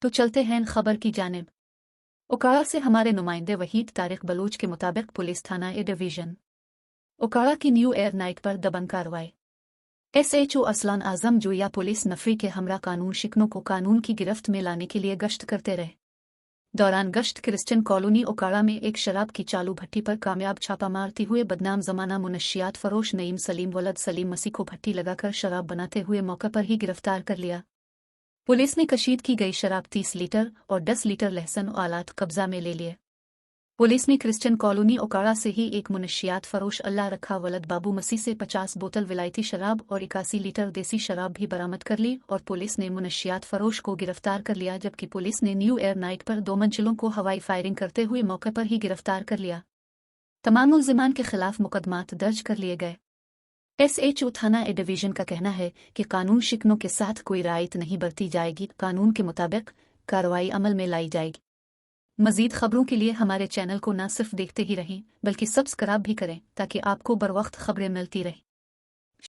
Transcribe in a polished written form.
तो चलते हैं खबर की जानिब। ओकाड़ा से हमारे नुमाइंदे वहीद तारिक बलूच के मुताबिक पुलिस थाना ए डिवीजन ओकाड़ा की न्यू एयर नाइट पर दबंग कार्रवाई। SHO असलान आजम जोया पुलिस नफरी के हमरा कानून शिकनों को कानून की गिरफ्त में लाने के लिए गश्त करते रहे। दौरान गश्त क्रिश्चियन कॉलोनी ओकाड़ा में एक शराब की चालू भट्टी पर कामयाब छापा मारते हुए बदनाम जमाना मुनशियात फरोश नईम सलीम वलद सलीम मसीह को भट्टी लगाकर शराब बनाते हुए मौके पर ही गिरफ्तार कर लिया। पुलिस ने कशीद की गई शराब 30 लीटर और 10 लीटर लहसुन और आलात कब्जा में ले लिए। पुलिस ने क्रिश्चियन कॉलोनी ओकाड़ा से ही एक मुनशियात फरोश अल्लाह रखा वलद बाबू मसीह से 50 बोतल विलायती शराब और 81 लीटर देसी शराब भी बरामद कर ली और पुलिस ने मुनशियात फरोश को गिरफ्तार कर लिया, जबकि पुलिस ने न्यू एयर नाइट पर 2 मंजिलों को हवाई फायरिंग करते हुए मौके पर ही गिरफ्तार कर लिया। तमाम मुल्जिमान के खिलाफ मुकदमात दर्ज कर लिए गए। SHO थाना ए डिवीजन का कहना है कि कानून शिकनों के साथ कोई रायत नहीं बरती जाएगी, कानून के मुताबिक कार्रवाई अमल में लाई जाएगी। मजीद खबरों के लिए हमारे चैनल को न सिर्फ देखते ही रहें बल्कि सब्सक्राइब भी करें ताकि आपको बर वक्त खबरें मिलती रहें।